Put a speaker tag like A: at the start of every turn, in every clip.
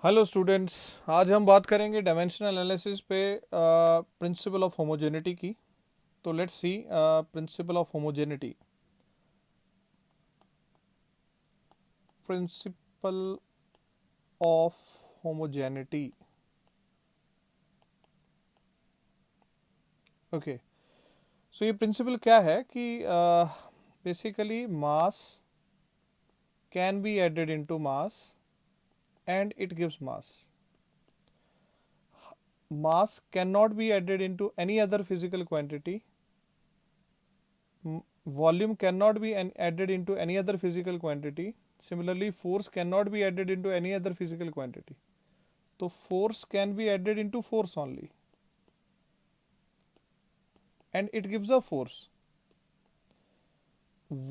A: Hello students. आज हम बात करेंगे डायमेंशनल एनालिसिस पे प्रिंसिपल ऑफ होमोजेनिटी की। तो let's see principle of homogeneity. Principle of homogeneity. Okay, so ये प्रिंसिपल क्या है कि basically mass can be added into mass and it gives mass. Mass cannot be added into any other physical quantity. Volume cannot be added into any other physical quantity. Similarly, force cannot be added into any other physical quantity. So force can be added into force only, and it gives a force.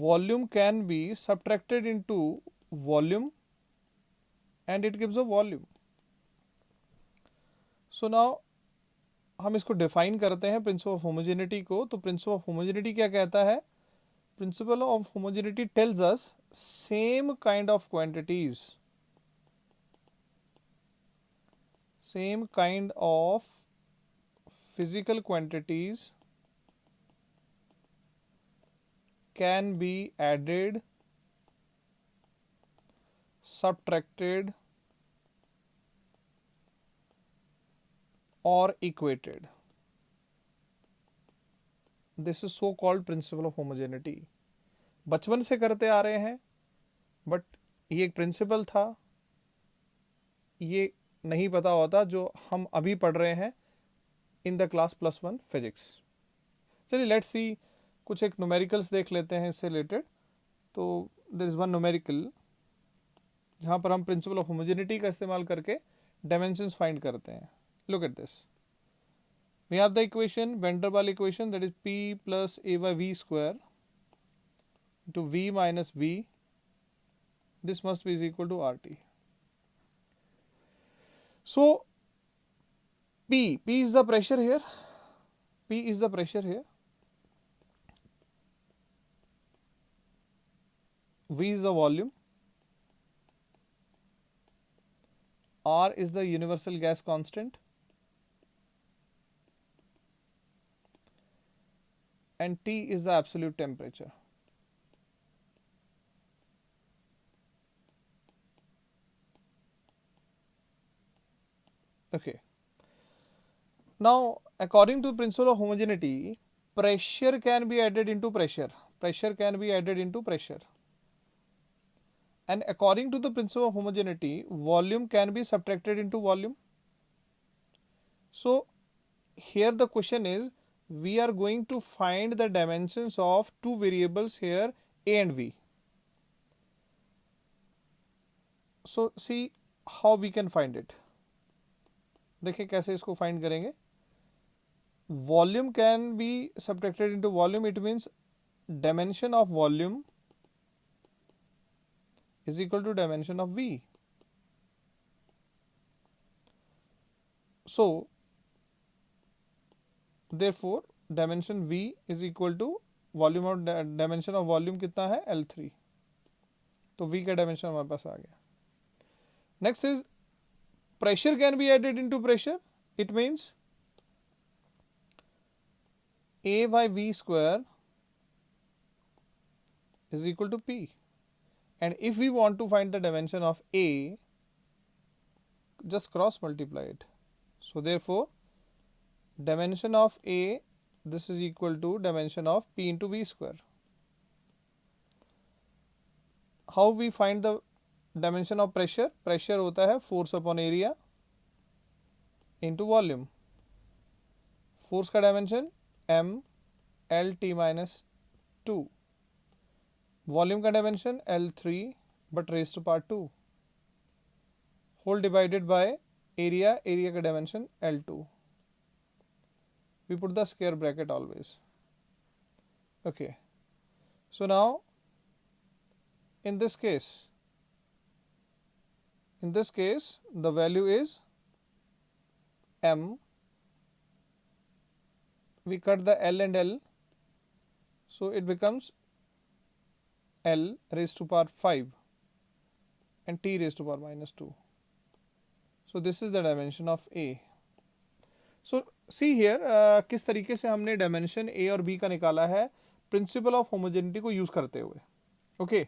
A: Volume can be subtracted into volume, and it gives a volume. So now हम इसको define करते हैं principal of homogeneity को. तो principal of homogeneity क्या कहता है? Principle of homogeneity tells us same kind of quantities, same kind of physical quantities can be added, subtracted or equated. This is so called principle of homogeneity. बचपन से करते आ रहे हैं, बट ये एक प्रिंसिपल था, ये नहीं पता होता जो हम अभी पढ़ रहे हैं इन द क्लास +1 फिजिक्स. चलिए लेट्स सी, कुछ एक न्यूमेरिकल्स देख लेते हैं इससे रिलेटेड. तो देयर इज वन न्यूमेरिकल जहाँ पर हम प्रिंसिपल ऑफ होमोजेनिटी का इस्तेमाल करके डायमेंशंस फाइंड करते हैं. Look at this. We have the equation, van der Waals equation, that is P plus A by V square into V minus V. This must be is equal to RT. So P is the pressure here. P is the pressure here. V is the volume. R is the universal gas constant. And T is the absolute temperature. Okay. Now, according to the principle of homogeneity, pressure can be added into pressure. Pressure can be added into pressure. And according to the principle of homogeneity, volume can be subtracted into volume. So, here the question is, we are going to find the dimensions of two variables here, A and V. So, see how we can find it. देखिए कैसे इसको find करेंगे. Volume can be subtracted into volume. It means dimension of volume is equal to dimension of V. So, therefore, dimension V is equal to volume of dimension of volume कितना है? L3. तो V का dimension हमारे पास आ गया. Next is pressure can be added into pressure. It means A by V square is equal to P. And if we want to find the dimension of A, just cross multiply it. So therefore, dimension of A, this is equal to dimension of P into V square. How we find the dimension of pressure? Pressure होता है force upon area into volume. Force का dimension M L T minus 2. Volume का dimension L3 but raised to power 2. Whole divided by area, area का dimension L2. We put the square bracket always. Okay. So now, in this case, the value is M. We cut the L and L. So it becomes L raised to power 5 and T raised to power minus 2. So this is the dimension of A. So see here किस तरीके से हमने dimension ए और B का निकाला है principal of homogeneity को use करते हुए. ओके